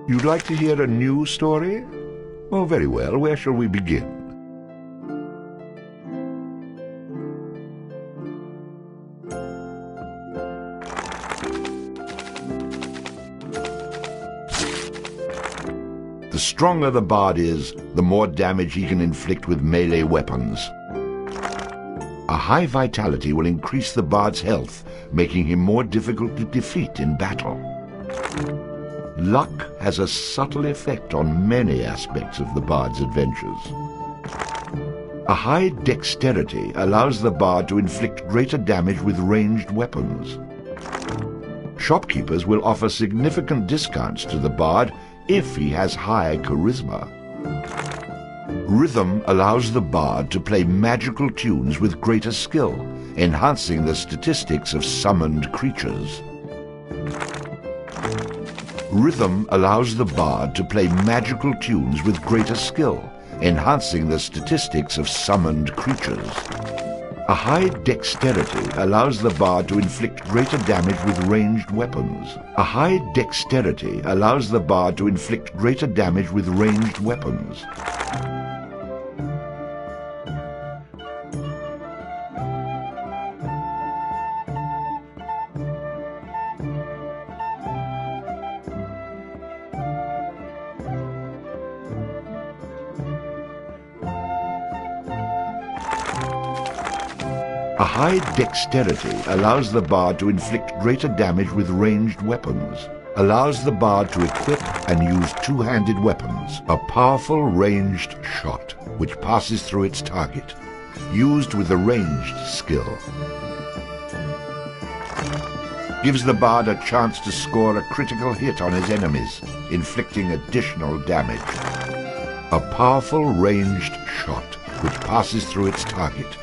You'd like to hear a new story? Oh, very well. Where shall we begin? The stronger the bard is, the more damage he can inflict with melee weapons. A high vitality will increase the bard's health, making him more difficult to defeat in battle. Luck has a subtle effect on many aspects of the bard's adventures. A high dexterity allows the bard to inflict greater damage with ranged weapons. Shopkeepers will offer significant discounts to the bard if he has high charisma. Rhythm allows the bard to play magical tunes with greater skill, enhancing the statistics of summoned creatures. Rhythm allows the bard to play magical tunes with greater skill, enhancing the statistics of summoned creatures. A high dexterity allows the bard to inflict greater damage with ranged weapons. A high dexterity allows the bard to inflict greater damage with ranged weapons. A high dexterity allows the bard to inflict greater damage with ranged weapons. Allows the bard to equip and use two-handed weapons. A powerful ranged shot, which passes through its target, used with a ranged skill. Gives the bard a chance to score a critical hit on his enemies, inflicting additional damage. A powerful ranged shot, which passes through its target,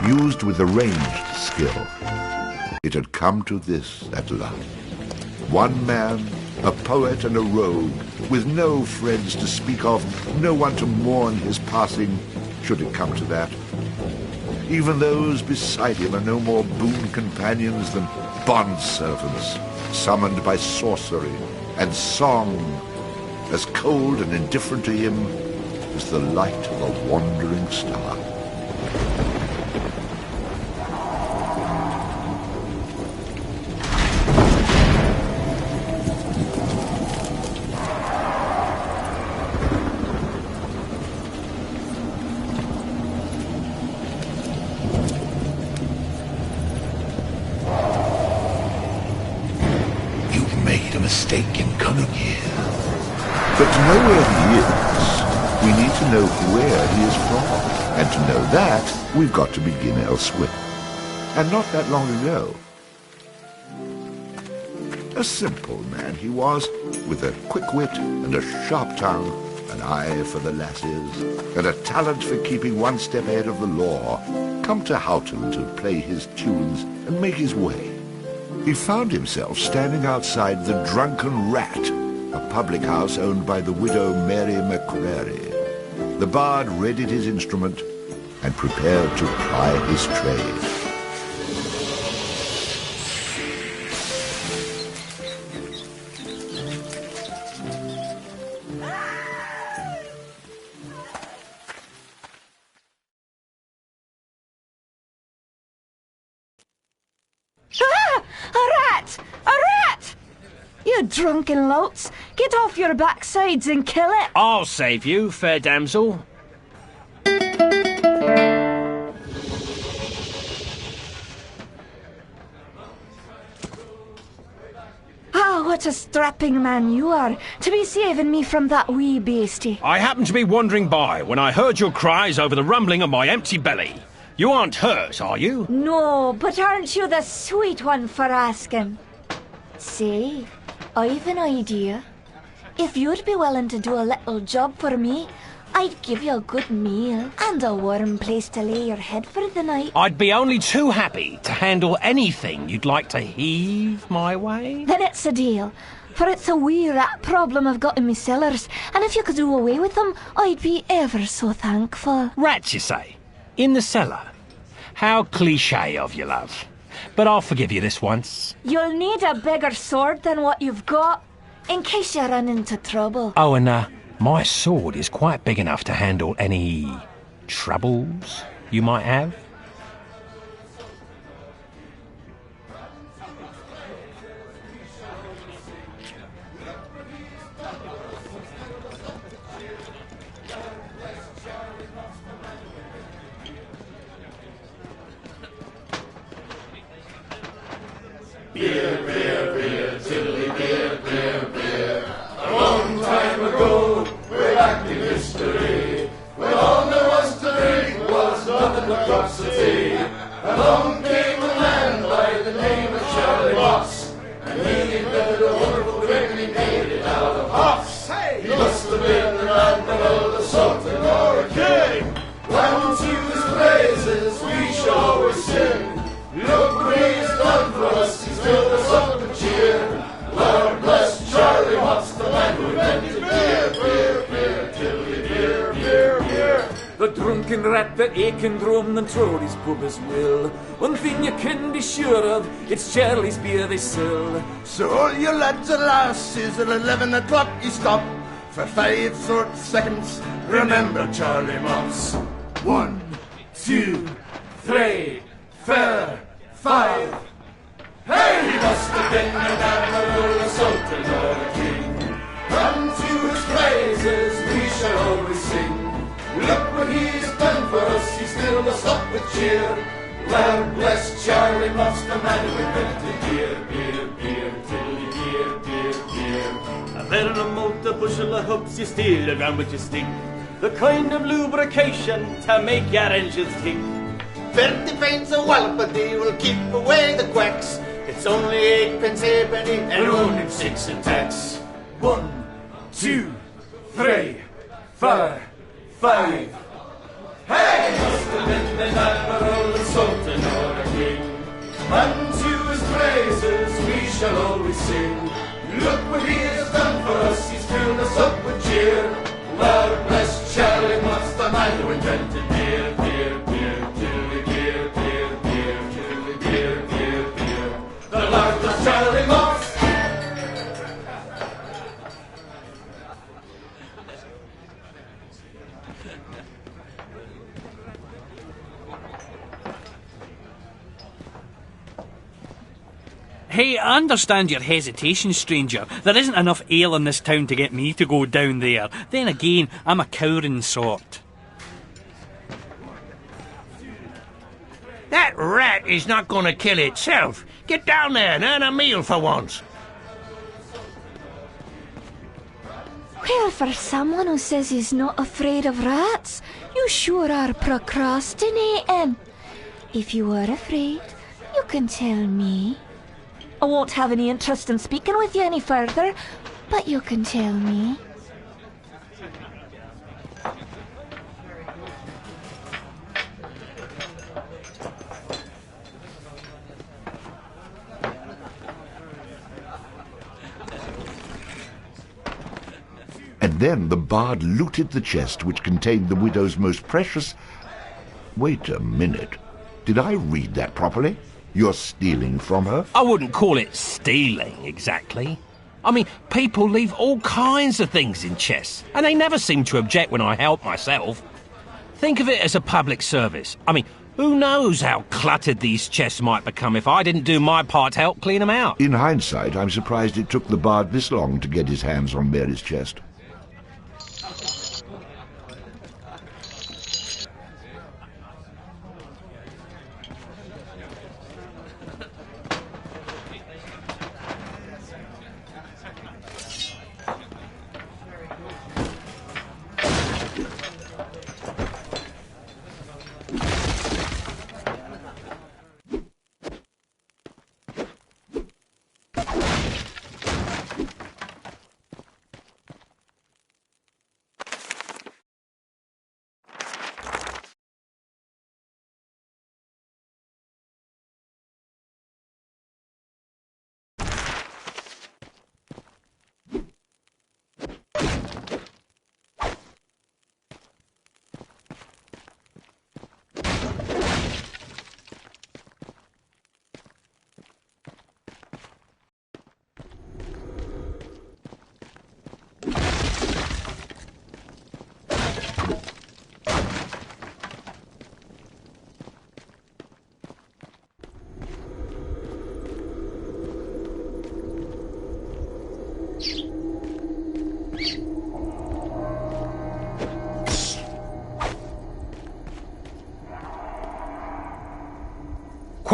used with a ranged skill. It had come to this at last. One man, a poet and a rogue, with no friends to speak of, no one to mourn his passing, should it come to that. Even those beside him are no more boon companions than bond-servants, summoned by sorcery and song, as cold and indifferent to him as the light of a wandering star. Mistake in coming here. But to know where he is, we need to know where he is from. And to know that, we've got to begin elsewhere. And not that long ago. A simple man he was, with a quick wit and a sharp tongue, an eye for the lasses, and a talent for keeping one step ahead of the law, come to Houghton to play his tunes and make his way. He found himself standing outside the Drunken Rat, a public house owned by the widow Mary McCrary. The bard readied his instrument and prepared to ply his trade. You drunken louts! Get off your backsides and kill it! I'll save you, fair damsel. Ah, what a strapping man you are, to be saving me from that wee beastie. I happened to be wandering by when I heard your cries over the rumbling of my empty belly. You aren't hurt, are you? No, but aren't you the sweet one for asking? Say, I've an idea. If you'd be willing to do a little job for me, I'd give you a good meal and a warm place to lay your head for the night. I'd be only too happy to handle anything you'd like to heave my way. Then it's a deal, for it's a wee rat problem I've got in me cellars, and if you could do away with them, I'd be ever so thankful. Rats, you say? In the cellar? How cliché of you, love. But I'll forgive you this once. You'll need a bigger sword than what you've got. in case you run into trouble. Oh, and my sword is quite big enough to handle any troubles you might have. Beer, beer, beer, tiddly beer, beer, beer. A long time ago, way back in history, when all there was to drink was nothing but cups of tea. Along came a man by the name of Charlie Moss, and he invented a wonderful drink and he made it out of hops. He must have been the man that all the Sultan or a king. When to his praises we shall always sing. Look what he's done for us, he's filled us up with cheer. Lord bless Charlie Moss, the man who invented beer, beer, beer, tiddly beer, beer, beer. The drunken rat that aching drum and throat his pub as will. One thing you can be sure of, it's Charlie's beer they sell. So all you lads and lasses at 11 o'clock you stop for 5 short seconds. Remember Charlie Moss. 1, 2, 3, 4, 5. Hey! He must have been an admiral, a sultan, or a king. Unto his praises we shall always sing. Look what he's done for us, he's filled us up with cheer. Lord bless Charlie Moss, the man who invented beer, beer, beer, tiddly beer, beer, beer. A better moat, a bushel of hoops, you steal the ground with your stick. The kind of lubrication to make your engines tick. 30 pence a wallop a day will keep away the quacks. It's only 8 pence halfpenny and only 6 in tax. 1, 2, 3, 4, 5. Hey! Must have been an admiral, a sultan, or a king. Unto his praises we shall always sing. Look what he has done for us, he's filled us up with cheer. Lord bless Charlie Moss, the man who invented beer, beer, beer, tiddly beer, beer, beer, tiddly beer, beer, beer. The Lord bless Charlie Moss. Hey, I understand your hesitation, stranger. There isn't enough ale in this town to get me to go down there. Then again, I'm a cowering sort. That rat is not going to kill itself. Get down there and earn a meal for once. Well, for someone who says he's not afraid of rats, you sure are procrastinating. If you are afraid, you can tell me. I won't have any interest in speaking with you any further, but you can tell me. And then the bard looted the chest which contained the widow's most precious... Wait a minute. Did I read that properly? You're stealing from her? I wouldn't call it stealing, exactly. I mean, people leave all kinds of things in chests, and they never seem to object when I help myself. Think of it as a public service. I mean, who knows how cluttered these chests might become if I didn't do my part to help clean them out. In hindsight, I'm surprised it took the bard this long to get his hands on Mary's chest.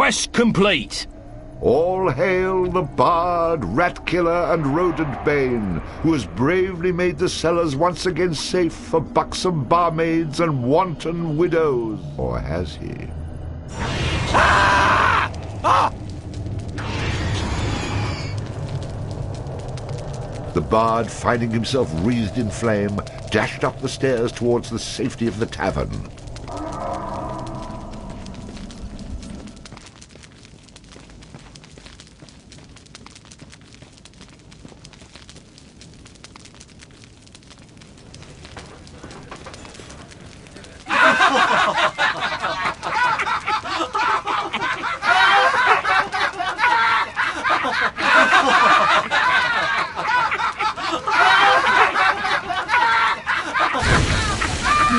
Quest complete. All hail the bard, rat killer, and rodent bane, who has bravely made the cellars once again safe for buxom barmaids and wanton widows. Or has he? Ah! Ah! The bard, finding himself wreathed in flame, dashed up the stairs towards the safety of the tavern.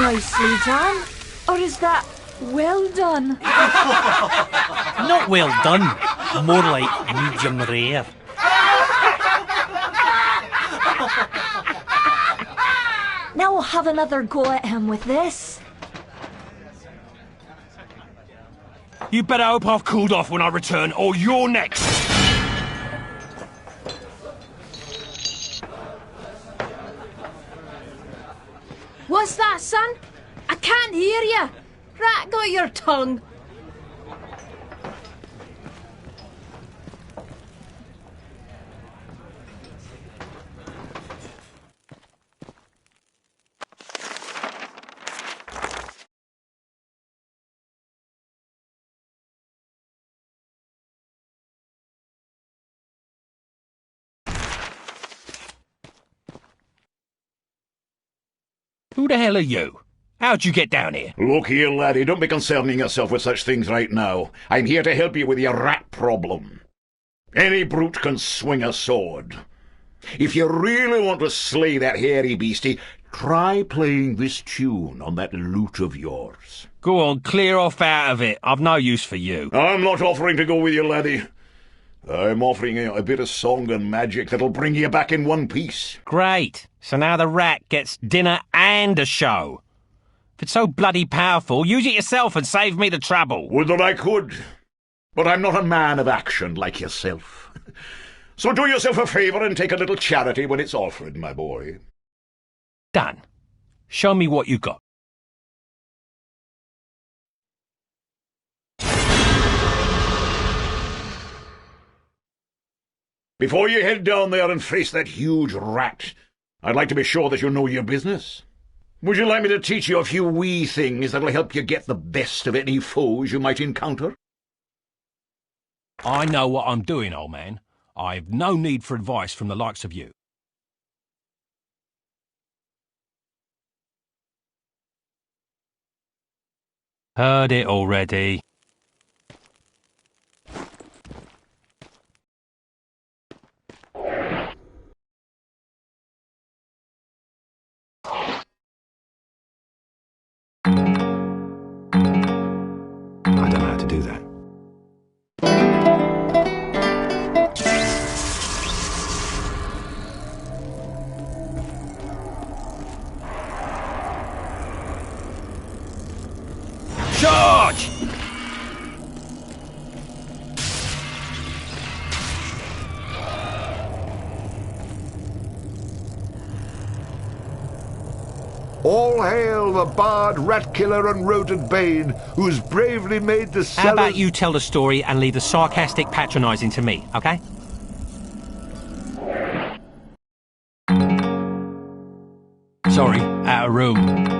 Nicely done. Or is that well done? Not well done. More like medium rare. Now we'll have another go at him with this. You better hope I've cooled off when I return, or you're next. What's that, son? I can't hear you. Rat got your tongue. Who the hell are you? How'd you get down here? Look here, laddie, don't be concerning yourself with such things right now. I'm here to help you with your rat problem. Any brute can swing a sword. If you really want to slay that hairy beastie, try playing this tune on that lute of yours. Go on, clear off out of it. I've no use for you. I'm not offering to go with you, laddie. I'm offering you a bit of song and magic that'll bring you back in one piece. Great. So now the rat gets dinner and a show. If it's so bloody powerful, use it yourself and save me the trouble. Would that I could. But I'm not a man of action like yourself. So do yourself a favour and take a little charity when it's offered, my boy. Done. Show me what you got. Before you head down there and face that huge rat, I'd like to be sure that you know your business. Would you like me to teach you a few wee things that'll help you get the best of any foes you might encounter? I know what I'm doing, old man. I've no need for advice from the likes of you. Heard it already. I don't know how to do that. Charge! All hail the bard, rat killer, and rodent bane, who's bravely made the cellars... How about you tell the story and leave the sarcastic patronising to me, okay? Sorry, out of room.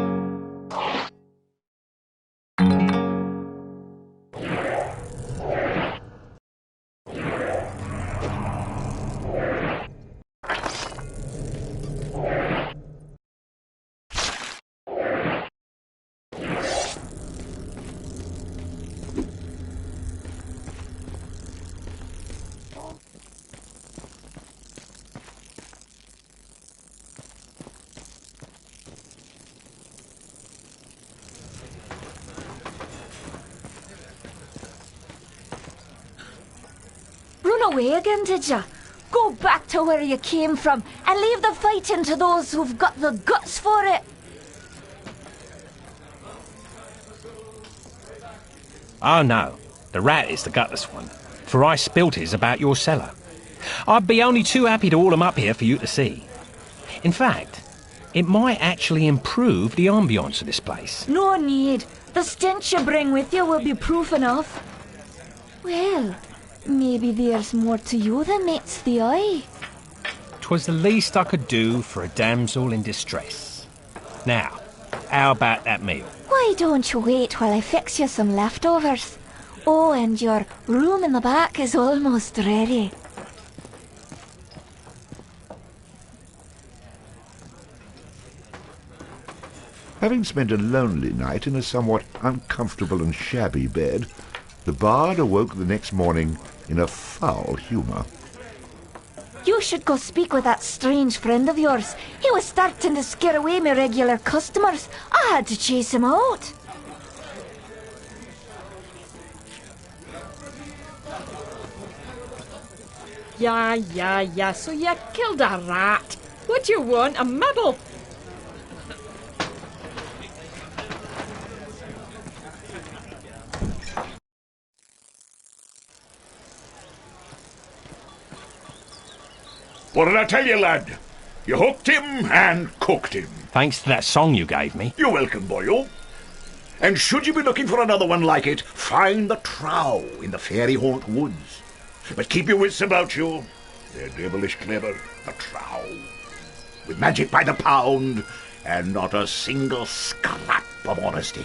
Run away again, did ya? Go back to where you came from and leave the fighting to those who've got the guts for it. Oh no, The rat is the gutless one, for I spilt his about your cellar. I'd be only too happy to haul 'em up here for you to see. In fact, it might actually improve the ambience of this place. No need. The stench you bring with you will be proof enough. Well, maybe there's more to you than meets the eye. 'Twas the least I could do for a damsel in distress. Now, how about that meal? Why don't you wait while I fix you some leftovers? Oh, and your room in the back is almost ready. Having spent a lonely night in a somewhat uncomfortable and shabby bed, the bard awoke the next morning in a foul humour. You should go speak with that strange friend of yours. He was starting to scare away my regular customers. I had to chase him out. Yeah, so you killed a rat. What do you want, a medal? What did I tell you, lad? You hooked him and cooked him. Thanks to that song you gave me. You're welcome, boyo. And should you be looking for another one like it, find the trow in the fairy haunt woods. But keep your wits about you. They're devilish clever, the trow. With magic by the pound, and not a single scrap of honesty.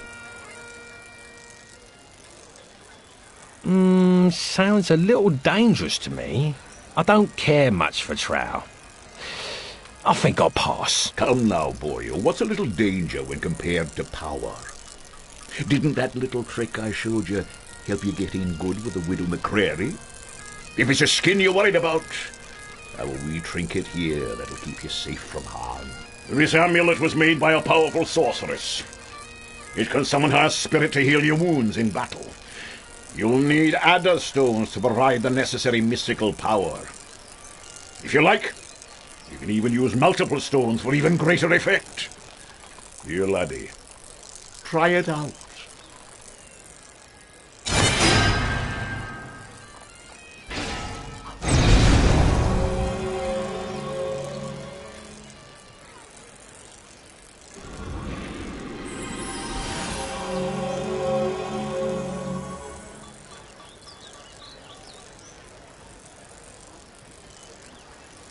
Sounds a little dangerous to me. I don't care much for trow. I think I'll pass. Come now, boyo. What's a little danger when compared to power? Didn't that little trick I showed you help you get in good with the Widow McCrary? If it's a skin you're worried about, I have a wee trinket here that'll keep you safe from harm. This amulet was made by a powerful sorceress. It can summon her spirit to heal your wounds in battle. You'll need adder stones to provide the necessary mystical power. If you like, you can even use multiple stones for even greater effect. Dear laddie, try it out.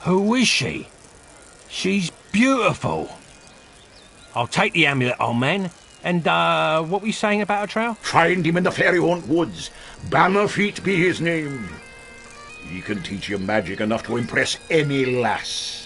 Who is she? She's beautiful. I'll take the amulet, old man. And, what were you saying about a trow? Find him in the fairy haunt woods. Bannerfeet be his name. He can teach you magic enough to impress any lass.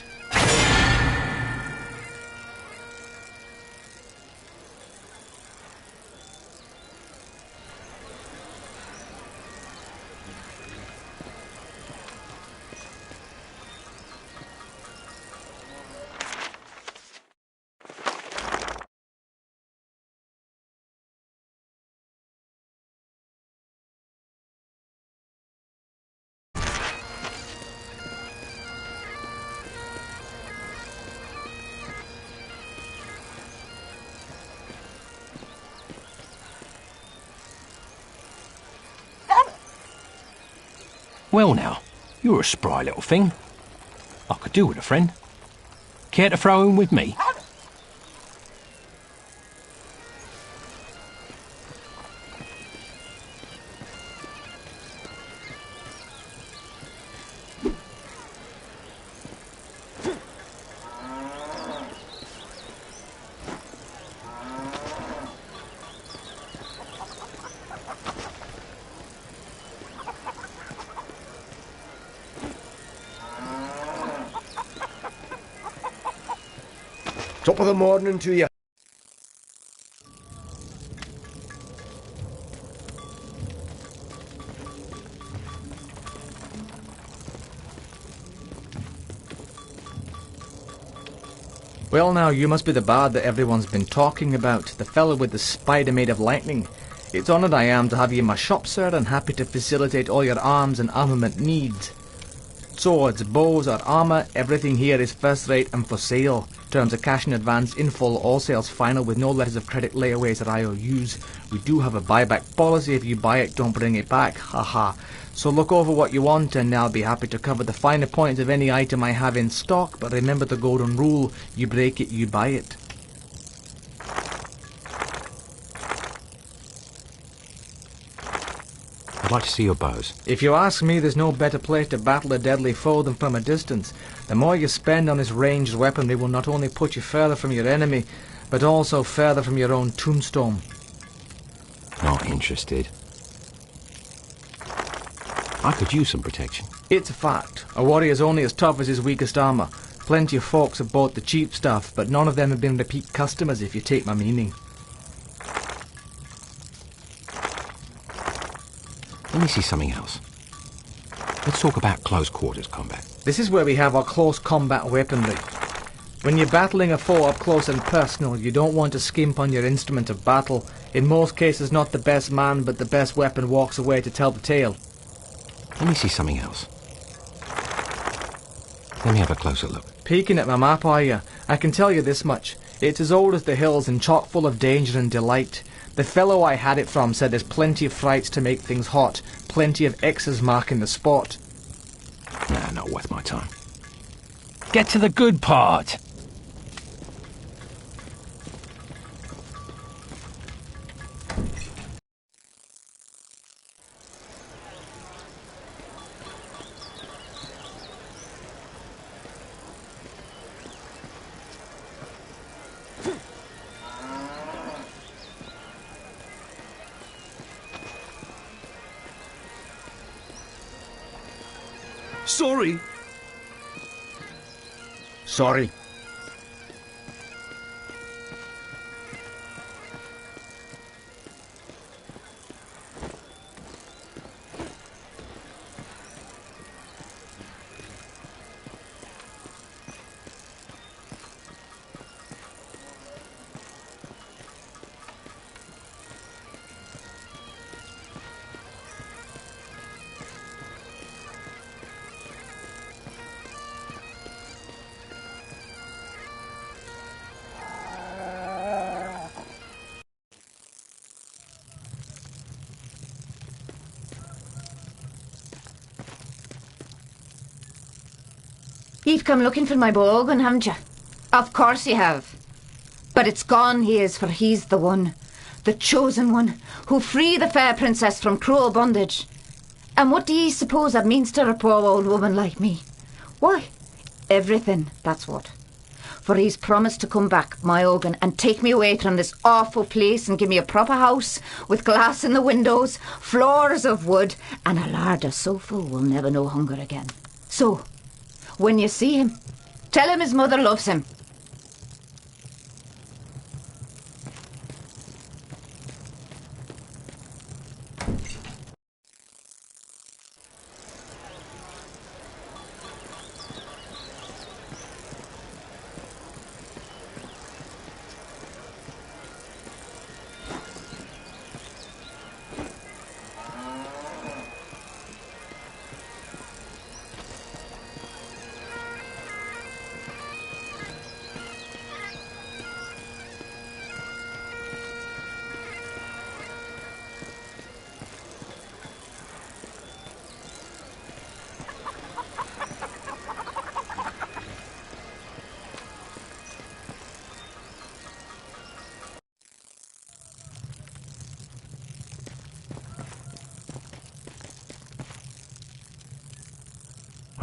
Well now, you're a spry little thing. I could do with a friend. Care to throw in with me? Top of the morning to you. Well now, you must be the bard that everyone's been talking about, the fellow with the spider made of lightning. It's honoured I am to have you in my shop, sir, and happy to facilitate all your arms and armament needs. Swords, bows or armour, everything here is first rate and for sale. Terms of cash in advance, in full, all sales final with no letters of credit, layaways or IOUs. We do have a buyback policy. If you buy it, don't bring it back. Haha. So look over what you want and I'll be happy to cover the finer points of any item I have in stock. But remember the golden rule, you break it, you buy it. I'd like to see your bows. If you ask me, there's no better place to battle a deadly foe than from a distance. The more you spend on this ranged weaponry will not only put you further from your enemy, but also further from your own tombstone. Not interested. I could use some protection. It's a fact. A warrior's only as tough as his weakest armour. Plenty of folks have bought the cheap stuff, but none of them have been repeat customers, if you take my meaning. Let me see something else. Let's talk about close quarters combat. This is where we have our close combat weaponry. When you're battling a foe up close and personal, you don't want to skimp on your instrument of battle. In most cases, not the best man, but the best weapon walks away to tell the tale. Let me see something else. Let me have a closer look. Peeking at my map, are you? I can tell you this much. It's as old as the hills and chock full of danger and delight. The fellow I had it from said there's plenty of frights to make things hot, plenty of X's marking the spot. Nah, not worth my time. Get to the good part! Sorry. Sorry. You've come looking for my bowgun, haven't you? Of course you have. But it's gone, he is, for he's the one, the chosen one, who free the fair princess from cruel bondage. And what do ye suppose that means to a poor old woman like me? Why, everything, that's what. For he's promised to come back, my Ogun, and take me away from this awful place and give me a proper house with glass in the windows, floors of wood, and a larder so full we'll never know hunger again. So, when you see him, tell him his mother loves him.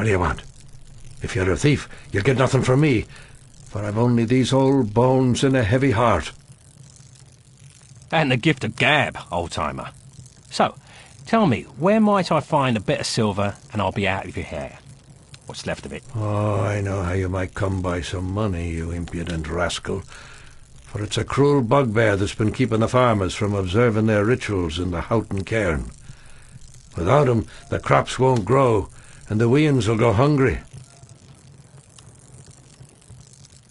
What do you want? If you're a thief, you'll get nothing from me, for I've only these old bones and a heavy heart. And the gift of gab, old-timer. So, tell me, where might I find a bit of silver and I'll be out of your hair? What's left of it? Oh, I know how you might come by some money, you impudent rascal. For it's a cruel bugbear that's been keeping the farmers from observing their rituals in the Houghton cairn. Without him, the crops won't grow, and the weans will go hungry.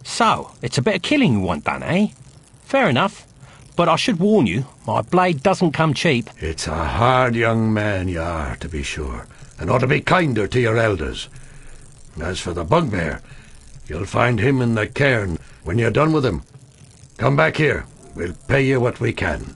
So, it's a bit of killing you want done, eh? Fair enough. But I should warn you, my blade doesn't come cheap. It's a hard young man you are, to be sure, and ought to be kinder to your elders. As for the bugbear, you'll find him in the cairn when you're done with him. Come back here. We'll pay you what we can.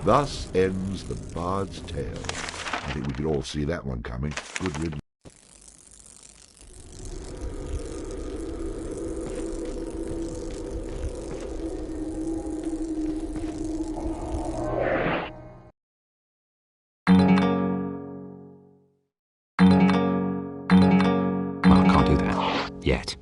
Thus ends the Bard's Tale. I think we could all see that one coming. Good riddance. Well, I can't do that. Yet.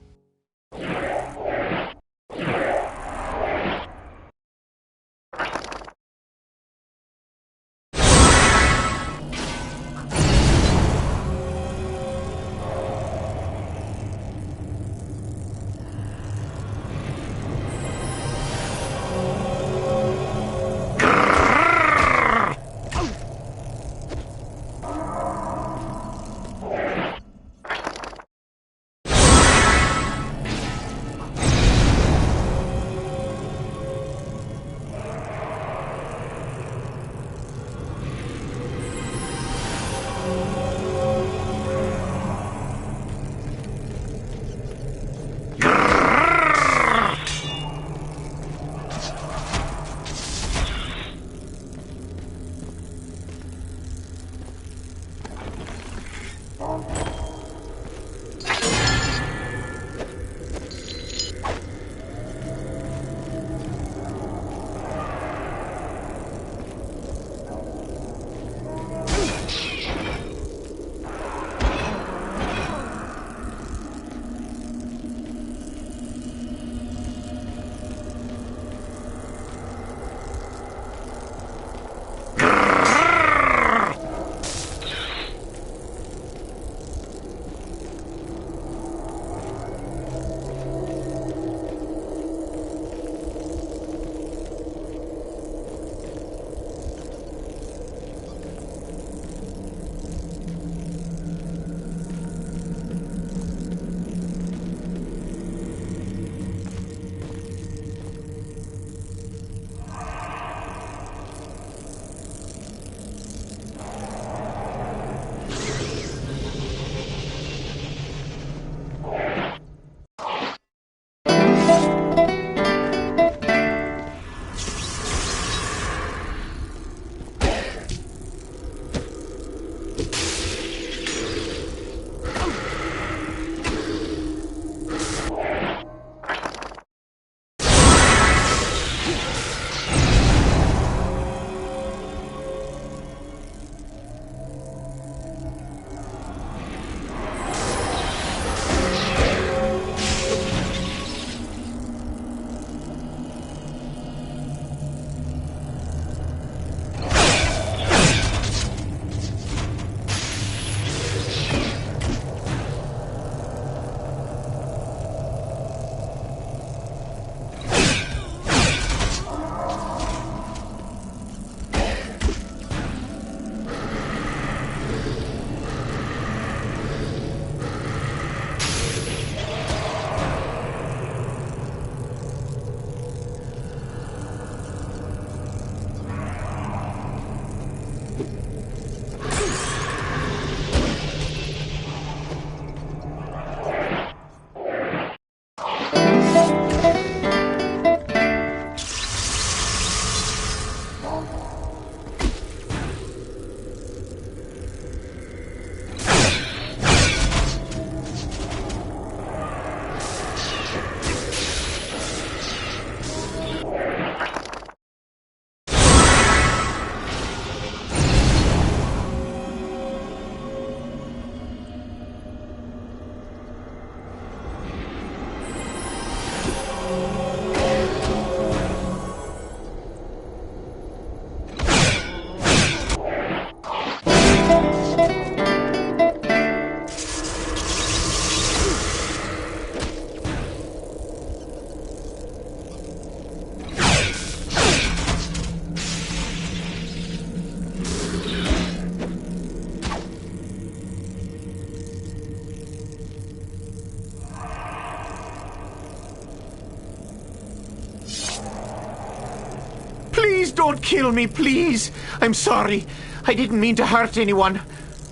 Don't kill me, please. I'm sorry. I didn't mean to hurt anyone.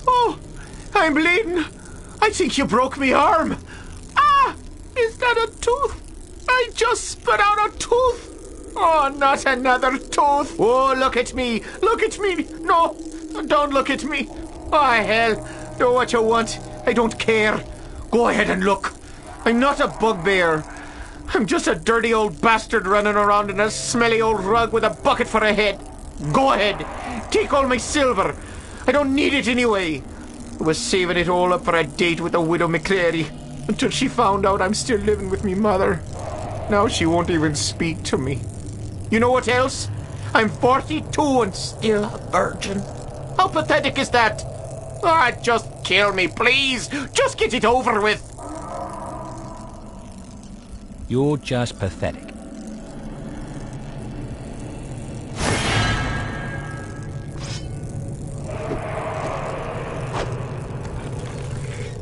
Oh, I'm bleeding. I think you broke my arm. Ah, is that a tooth? I just spit out a tooth. Oh, not another tooth. Oh, look at me. Look at me. No, don't look at me. Oh, hell. Do what you want. I don't care. Go ahead and look. I'm not a bugbear. I'm just a dirty old bastard running around in a smelly old rug with a bucket for a head. Go ahead. Take all my silver. I don't need it anyway. I was saving it all up for a date with the widow McCreary until she found out I'm still living with me mother. Now she won't even speak to me. You know what else? I'm 42 and still a virgin. How pathetic is that? Ah, just kill me, please. Just get it over with. You're just pathetic.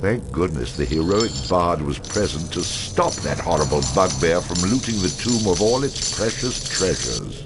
Thank goodness the heroic bard was present to stop that horrible bugbear from looting the tomb of all its precious treasures.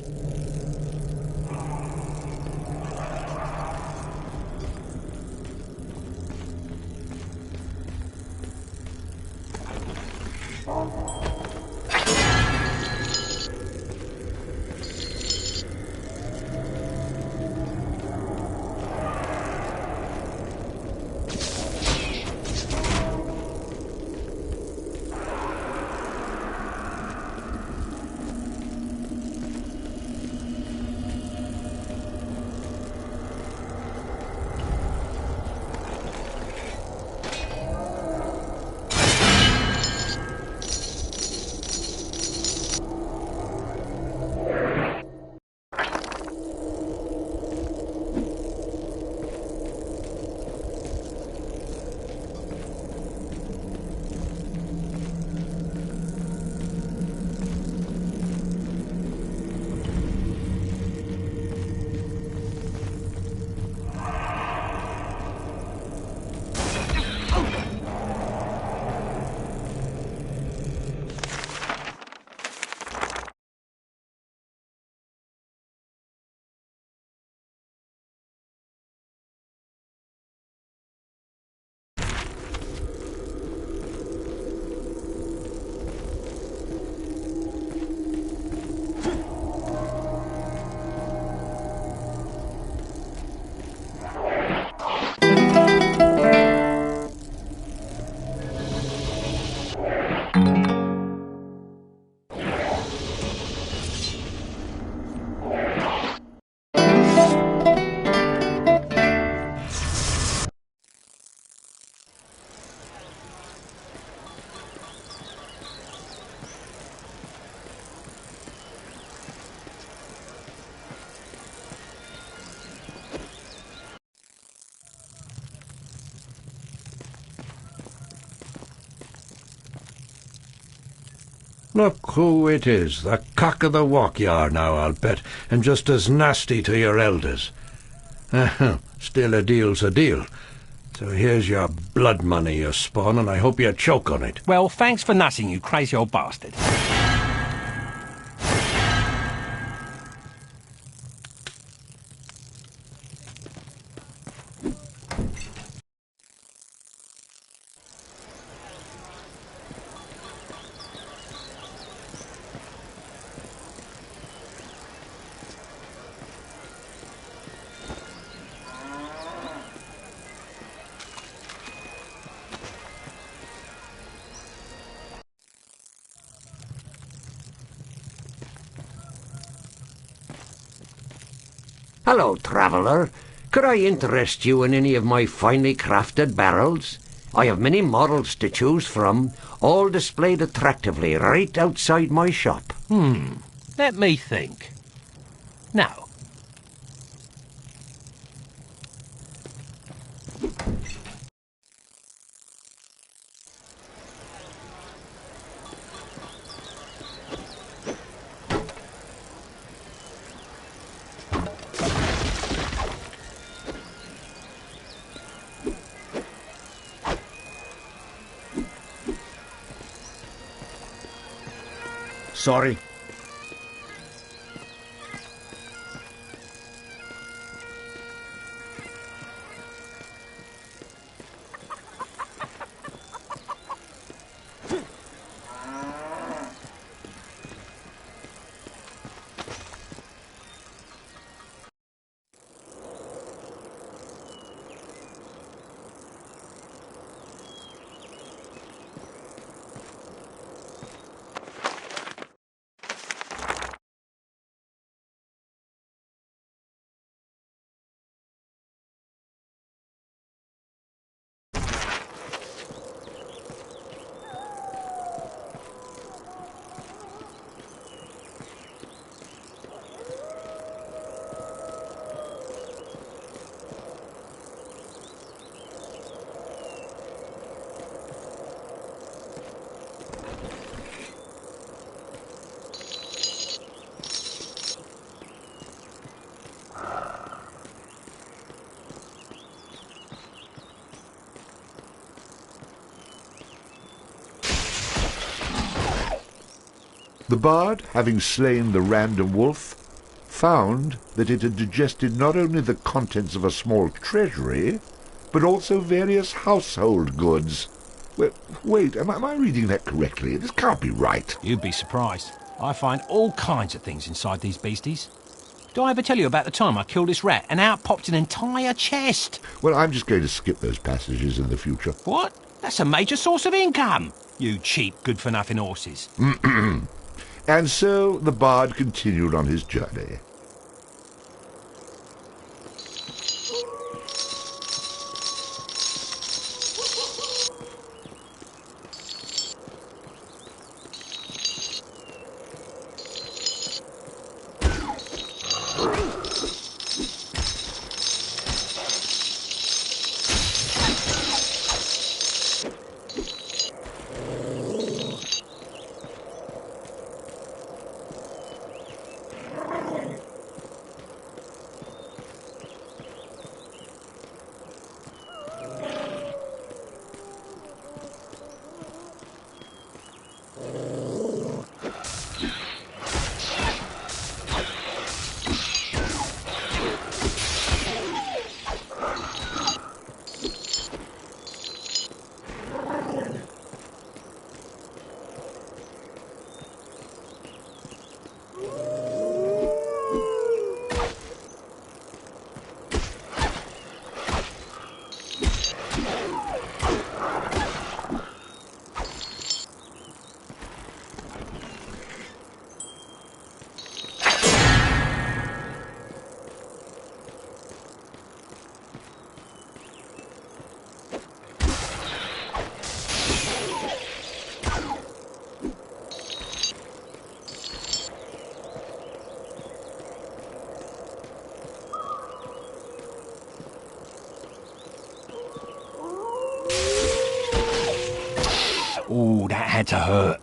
Look who it is, the cock of the walk you are now, I'll bet, and just as nasty to your elders. Still, a deal's a deal. So here's your blood money, you spawn, and I hope you choke on it. Well, thanks for nothing, you crazy old bastard. Hello, traveller. Could I interest you in any of my finely crafted barrels? I have many models to choose from, all displayed attractively right outside my shop. Let me think. Now, Sorry. The bard, having slain the random wolf, found that it had digested not only the contents of a small treasury, but also various household goods. Wait, am I reading that correctly? This can't be right. You'd be surprised. I find all kinds of things inside these beasties. Do I ever tell you about the time I killed this rat and out popped an entire chest? Well, I'm just going to skip those passages in the future. What? That's a major source of income. You cheap, good-for-nothing horses. And so the bard continued on his journey. Ooh, that had to hurt.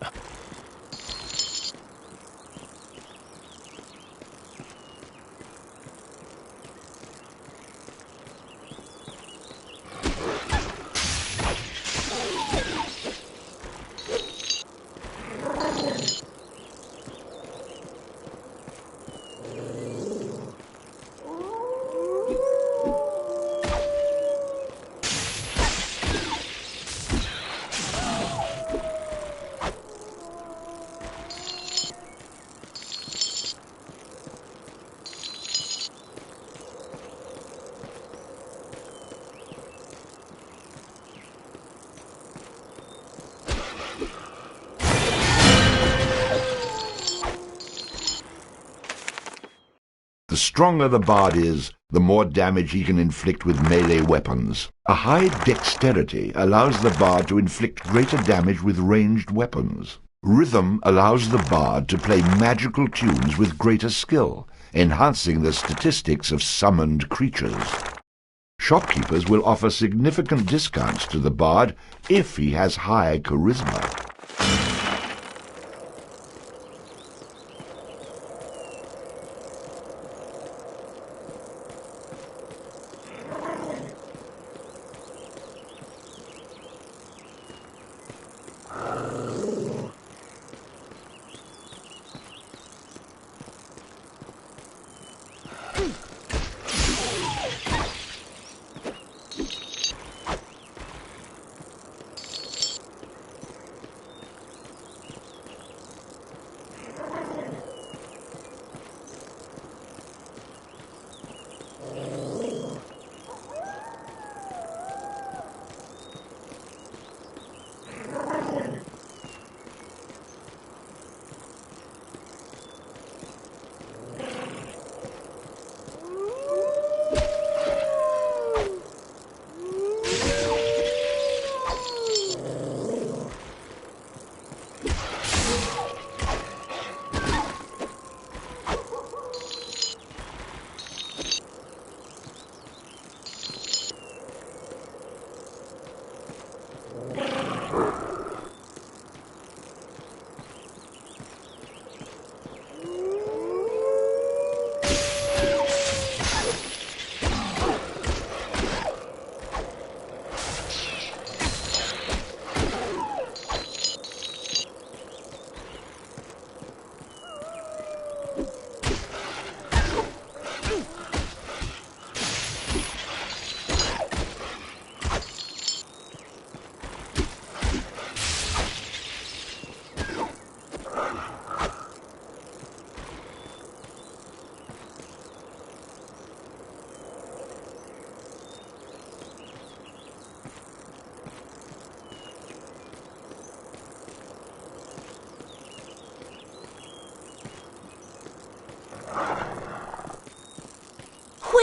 The stronger the bard is, the more damage he can inflict with melee weapons. A high dexterity allows the bard to inflict greater damage with ranged weapons. Rhythm allows the bard to play magical tunes with greater skill, enhancing the statistics of summoned creatures. Shopkeepers will offer significant discounts to the bard if he has high charisma.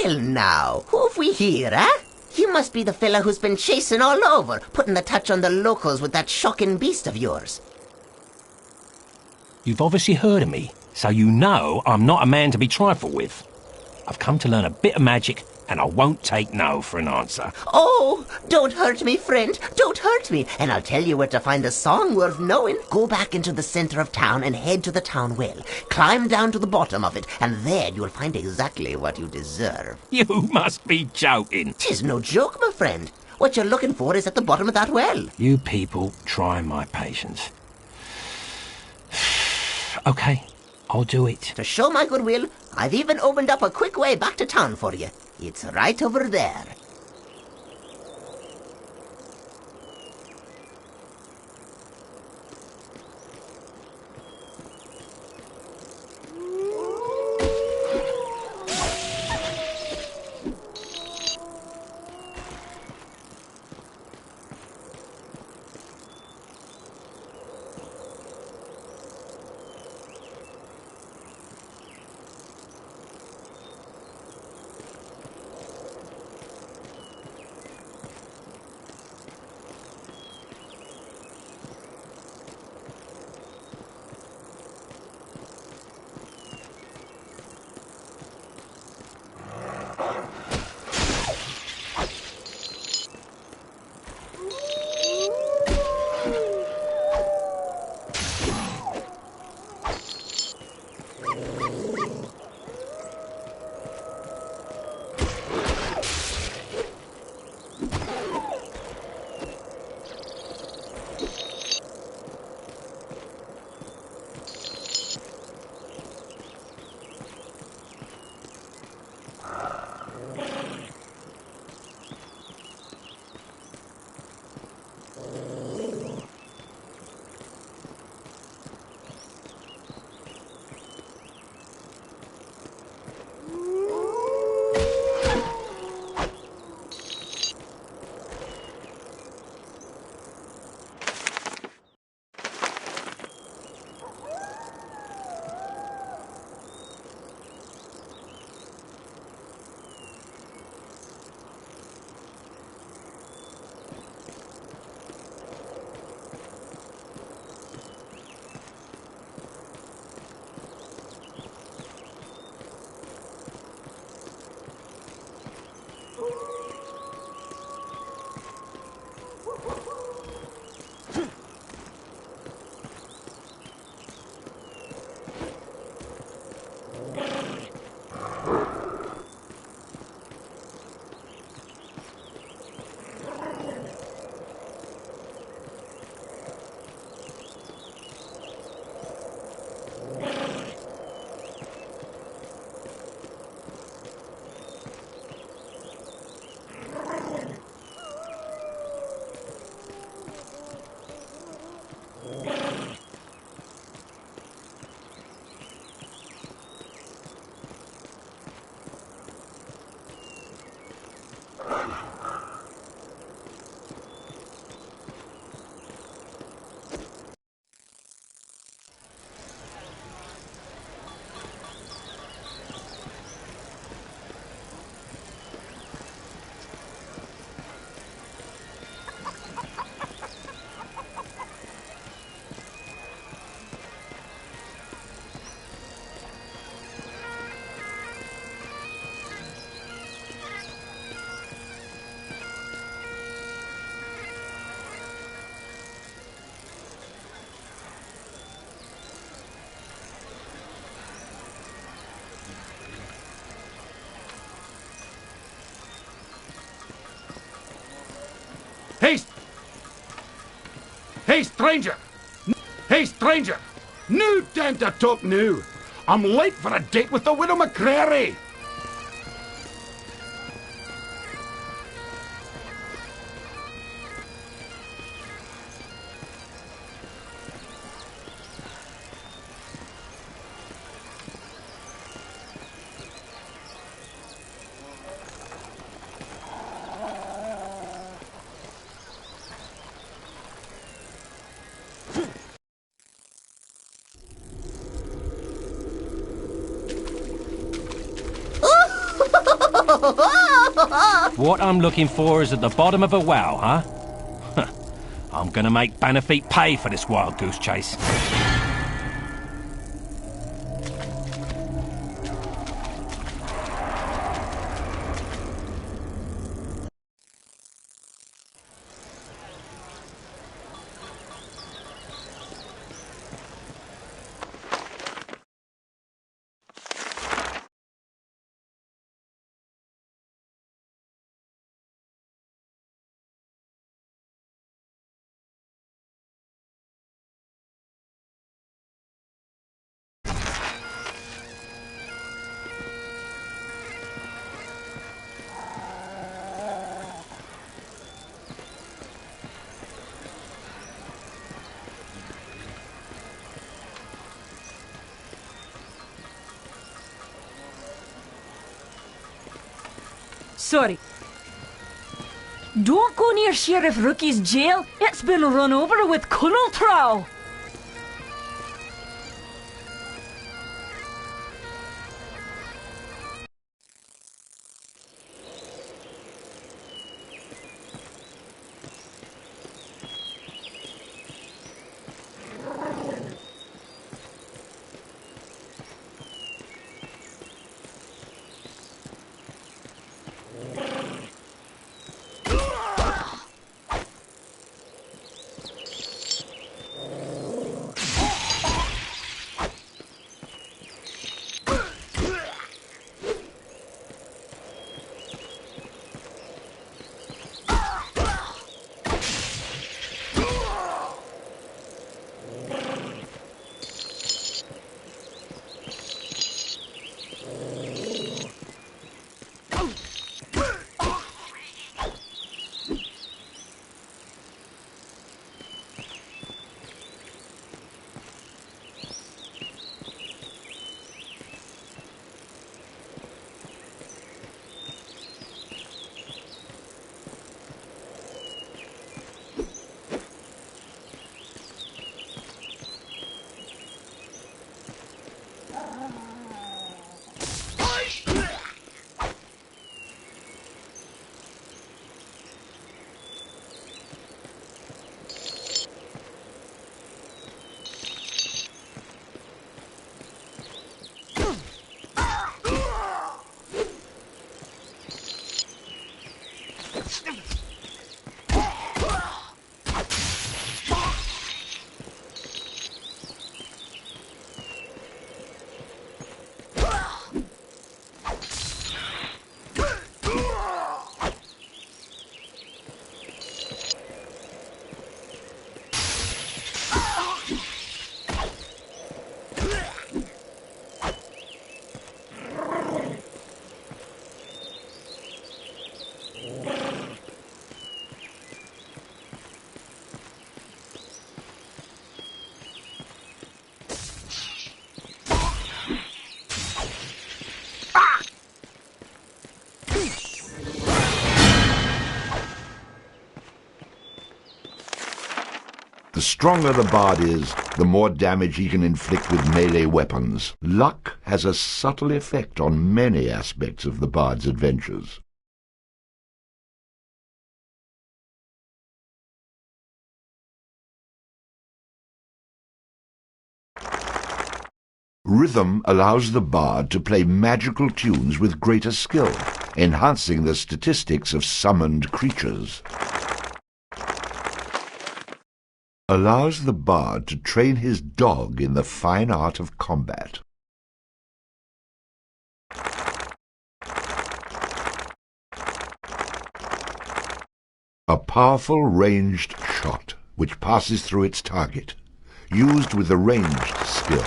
Well now, who have we here, eh? You must be the fella who's been chasing all over, putting the touch on the locals with that shocking beast of yours. You've obviously heard of me, so you know I'm not a man to be trifled with. I've come to learn a bit of magic, and I won't take no for an answer. Oh, don't hurt me, friend. Don't hurt me. And I'll tell you where to find a song worth knowing. Go back into the center of town and head to the town well. Climb down to the bottom of it, and there you'll find exactly what you deserve. You must be joking. 'Tis no joke, my friend. What you're looking for is at the bottom of that well. You people try my patience. Okay, I'll do it. To show my goodwill, I've even opened up a quick way back to town for you. It's right over there. Hey! Hey, stranger! Hey, stranger! No time to talk now. I'm late for a date with the Widow McCreary. What I'm looking for is at the bottom of a well, huh? I'm gonna make Bannerfeet pay for this wild goose chase. Sorry. Don't go near Sheriff Rookie's jail. It's been run over with Colonel Trowel. The stronger the bard is, the more damage he can inflict with melee weapons. Luck has a subtle effect on many aspects of the bard's adventures. Rhythm allows the bard to play magical tunes with greater skill, enhancing the statistics of summoned creatures. Allows the bard to train his dog in the fine art of combat. A powerful ranged shot, which passes through its target, used with the ranged skill.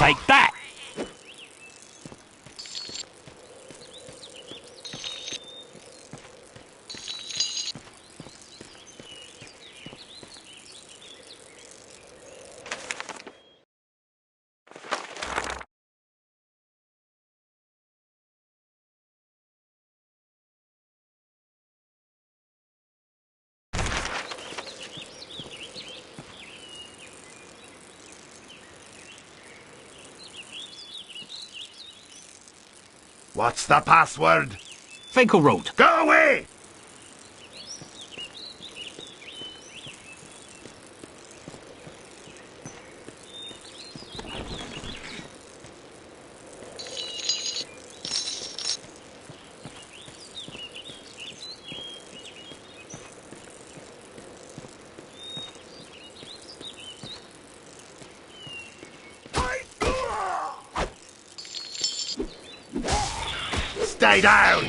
take that! What's the password? Finkelroot. Go away! Stay down!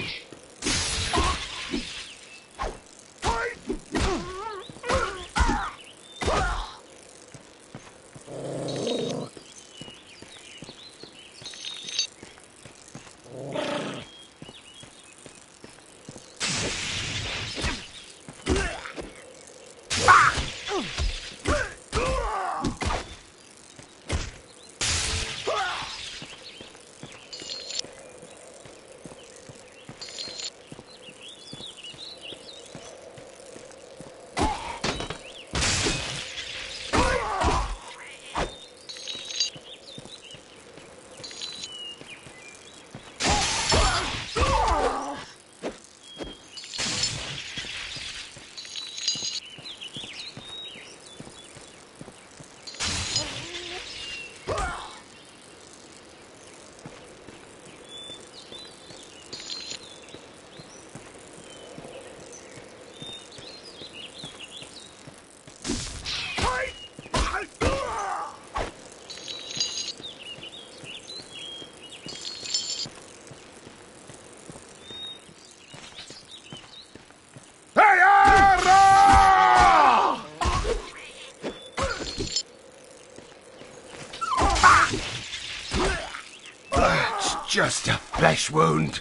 Just a flesh wound.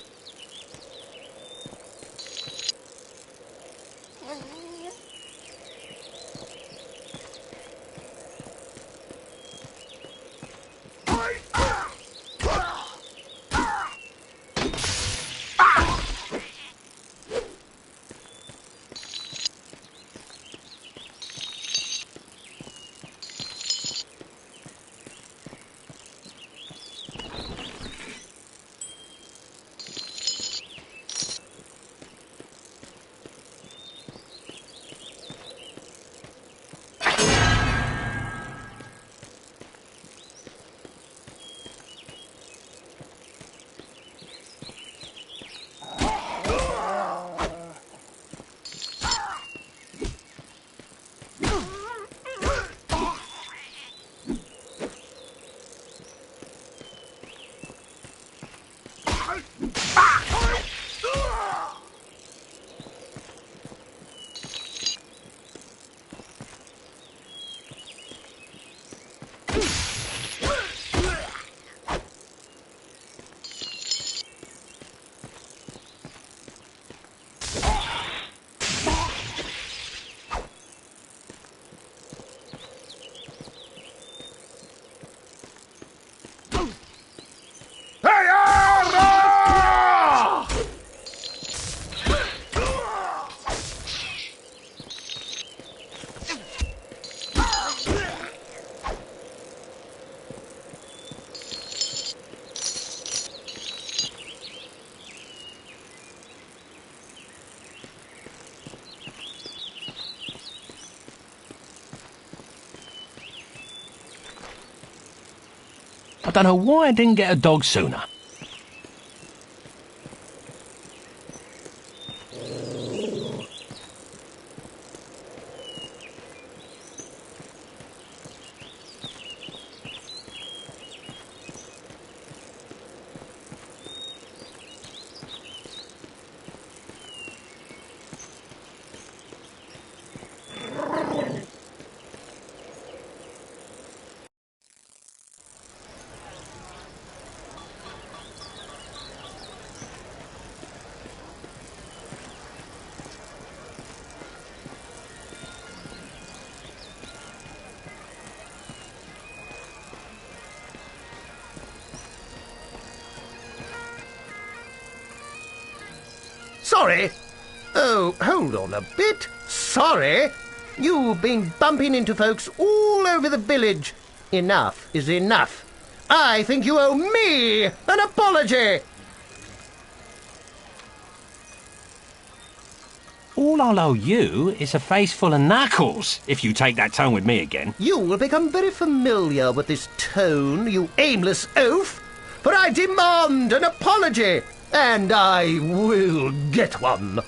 I don't know why I didn't get a dog sooner. Sorry? Oh, hold on a bit. Sorry? You've been bumping into folks all over the village. Enough is enough. I think you owe me an apology. All I'll owe you is a face full of knuckles, if you take that tone with me again. You will become very familiar with this tone, you aimless oaf. For I demand an apology, and I will get one.